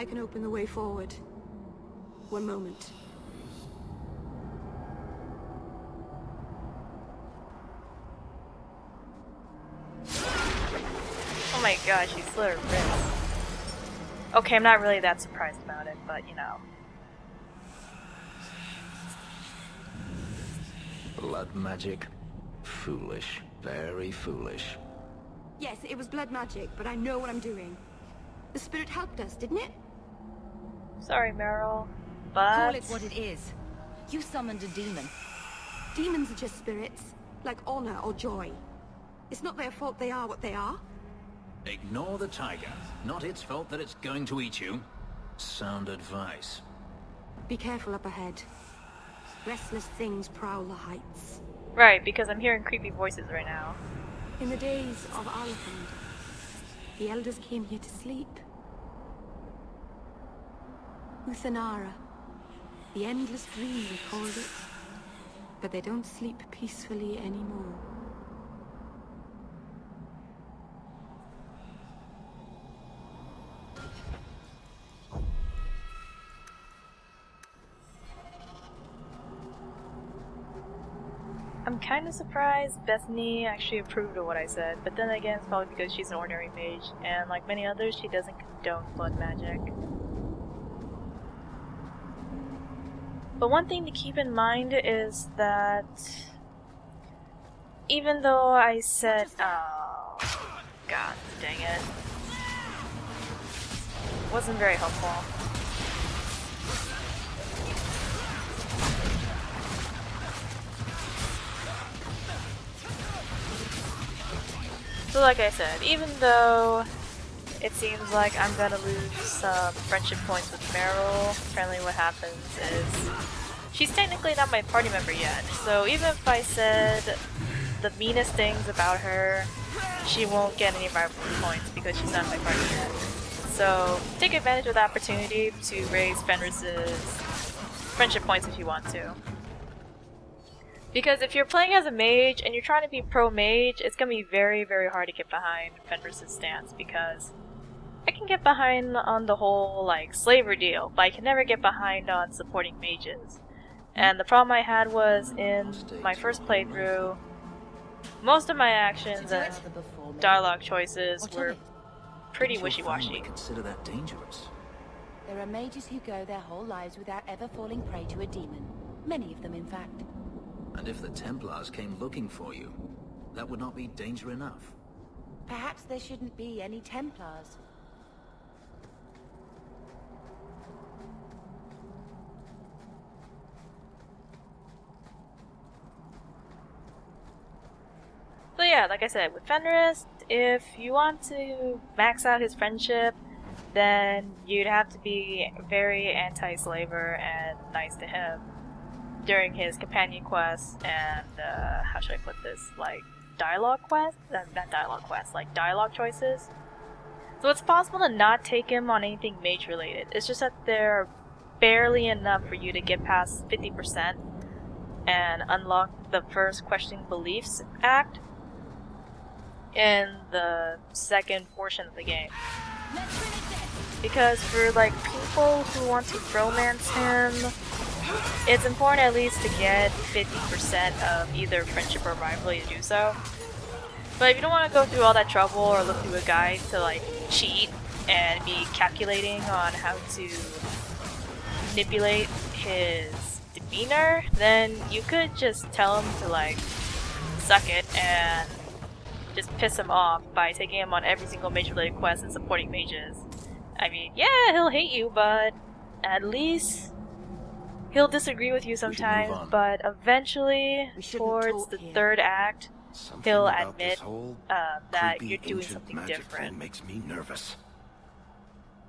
I can open the way forward. One moment. Oh my gosh, she slit her wrist. Okay, I'm not really that surprised about it, but you know. Blood magic? Foolish. Very foolish. Yes, it was blood magic, but I know what I'm doing. The spirit helped us, didn't it? Sorry, Meryl, but... Call it what it is. You summoned a demon. Demons are just spirits, like honor or joy. It's not their fault they are what they are. Ignore the tiger. Not its fault that it's going to eat you. Sound advice. Be careful up ahead. Restless things prowl the heights. Right, because I'm hearing creepy voices right now. In the days of Alethand, the elders came here to sleep. Uthanara, the endless dream we called it. But they don't sleep peacefully anymore. I'm kind of surprised Bethany actually approved of what I said, but then again, it's probably because she's an ordinary mage, and like many others, she doesn't condone blood magic. But one thing to keep in mind is that even though I said, oh, god dang it, wasn't very helpful. So like I said, even though it seems like I'm gonna lose some friendship points with Meryl, apparently what happens is she's technically not my party member yet, so even if I said the meanest things about her, she won't get any of my points because she's not my party yet. So take advantage of the opportunity to raise Fenris's friendship points if you want to. Because if you're playing as a mage and you're trying to be pro-mage, it's going to be very, very hard to get behind Fenris' stance, because I can get behind on the whole, like, slaver deal, but I can never get behind on supporting mages. And the problem I had was, in my first playthrough, most of my actions and dialogue choices were pretty wishy-washy. Consider that dangerous. There are mages who go their whole lives without ever falling prey to a demon. Many of them, in fact. And if the Templars came looking for you, that would not be danger enough. Perhaps there shouldn't be any Templars. So yeah, like I said, with Fenris, if you want to max out his friendship, then you'd have to be very anti-slaver and nice to him during his companion quests and, how should I put this, like, dialogue quests? Not dialogue quests, like dialogue choices. So it's possible to not take him on anything mage related. It's just that they're barely enough for you to get past 50% and unlock the first questioning beliefs act in the second portion of the game. Because for, like, people who want to romance him, it's important at least to get 50% of either friendship or rivalry to do so. But if you don't want to go through all that trouble or look through a guide to like cheat and be calculating on how to manipulate his demeanor, then you could just tell him to like suck it and just piss him off by taking him on every single mage related quest and supporting mages. I mean, yeah, he'll hate you, but at least he'll disagree with you sometimes, but eventually, towards the third act, he'll admit that you're doing something different. Makes me nervous.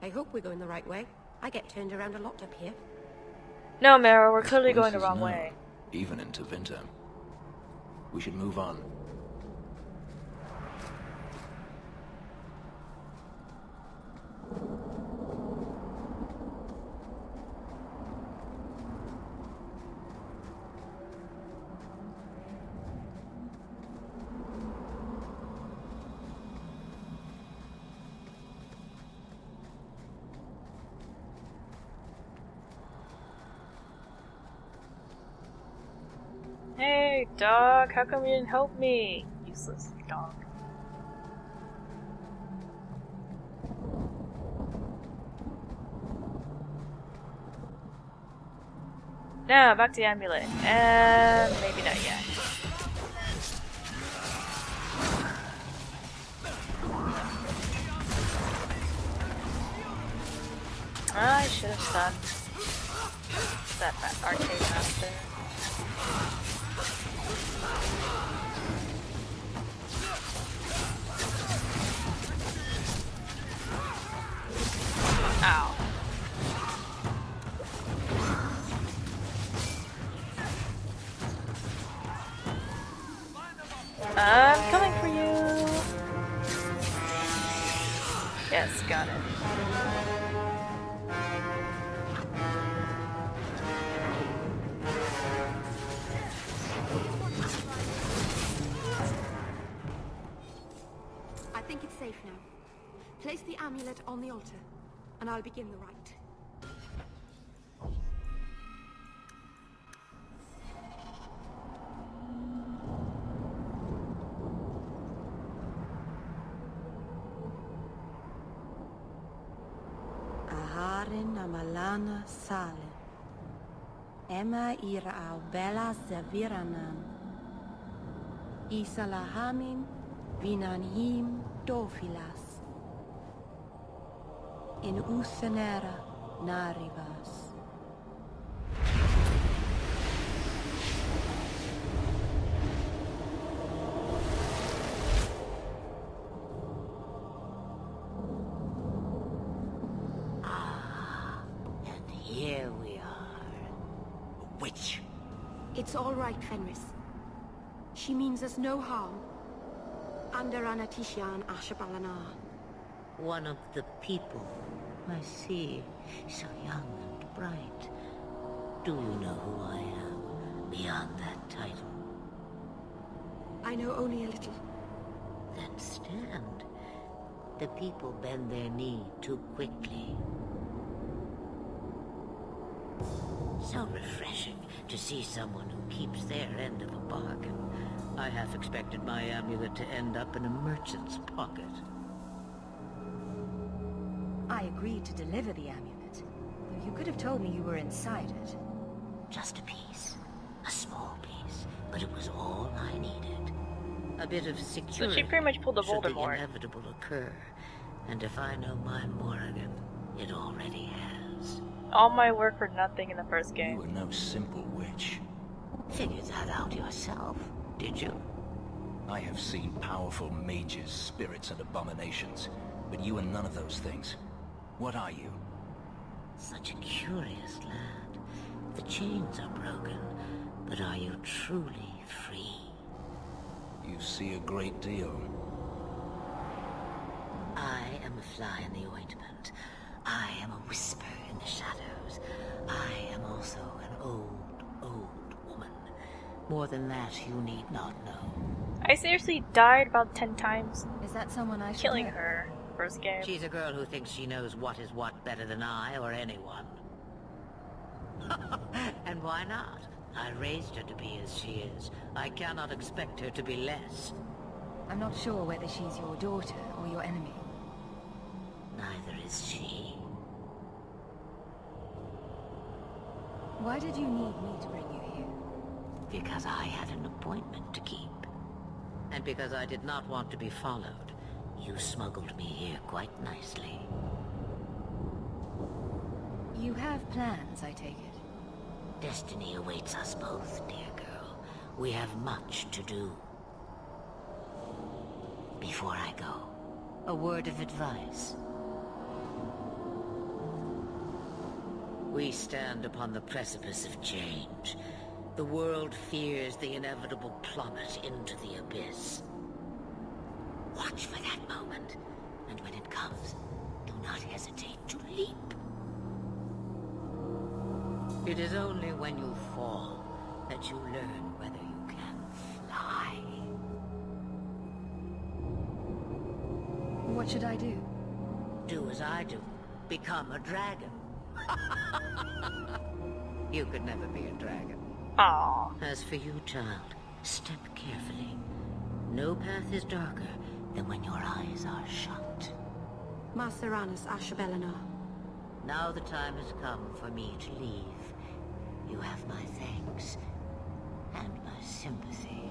I hope we're going the right way. I get turned around a lot up here. No, Meryl, we're clearly going the wrong way. Even into winter. We should move on. Hey, dog, how come you didn't help me? Useless dog. Now, back to the amulet. Maybe not yet. I should have stunned that arcade master. Ow. I'm coming for you. Yes, got it. I think it's safe now. Place the amulet on the altar, and I'll begin the rite. Aharin amalana sale. Emma ira au bella zaviranan. Isalahamin vinanhim dofilas. In usanera narivas. And here we are. A witch. It's all right, Fenris. She means us no harm. Under Anatishan Ashabalana. One of the people. I see. So young and bright. Do you know who I am, beyond that title? I know only a little. Then stand. The people bend their knee too quickly. So refreshing to see someone who keeps their end of the bargain. I half expected my amulet to end up in a merchant's pocket. I agreed to deliver the amulet, though you could have told me you were inside it. Just a piece. A small piece. But it was all I needed. A bit of security. So she pretty much pulled a should the Voldemort. inevitable occur. And if I know my Morrigan, it already has. All my work for nothing in the first You game. were no simple witch. Figured that out yourself, did you? I have seen powerful mages, spirits, and abominations, but you are none of those things. What are you? Such a curious lad. The chains are broken, but are you truly free? You see a great deal. I am a fly in the ointment. I am a whisper in the shadows. I am also an old woman. More than that, you need not know. I seriously died about 10 times Is that someone I should killing know? her first game. She's a girl who thinks she knows what is what better than I or anyone. And why not? I raised her to be as she is. I cannot expect her to be less. I'm not sure whether she's your daughter or your enemy. Neither is she. Why did you need me to bring you here? Because I had an appointment to keep. And because I did not want to be followed, you smuggled me here quite nicely. You have plans, I take it. Destiny awaits us both, dear girl. We have much to do. Before I go, a word of advice. We stand upon the precipice of change. The world fears the inevitable plummet into the abyss. Watch for that moment, and when it comes, do not hesitate to leap. It is only when you fall that you learn whether you can fly. What should I do? Do as I do. Become a dragon. You could never be a dragon. Aww. As for you, child, Step carefully. No path is darker than when your eyes are shut. Marceranus Ashabellinar. Now the time has come for me to leave. You have my thanks and my sympathy.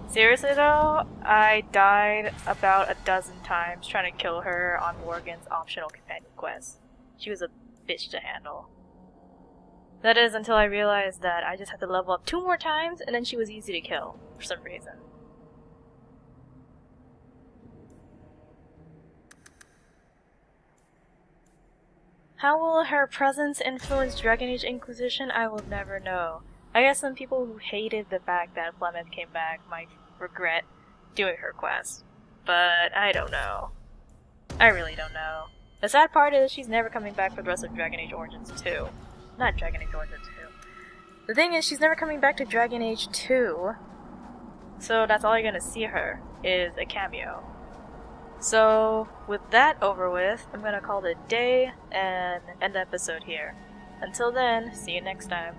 Seriously though, I died about a dozen times trying to kill her on Morgan's optional companion quest. She was a bitch to handle. That is until I realized that I just had to level up 2 more times and then she was easy to kill, for some reason. How will her presence influence Dragon Age Inquisition? I will never know. I guess some people who hated the fact that Flemeth came back might regret doing her quest, but I don't know. I really don't know. The sad part is she's never coming back for the rest of Dragon Age Origins 2. Not Dragon Age Origins 2. The thing is, she's never coming back to Dragon Age 2, so that's all you're gonna see her, is a cameo. So, with that over with, I'm gonna call it a day and end the episode here. Until then, see you next time.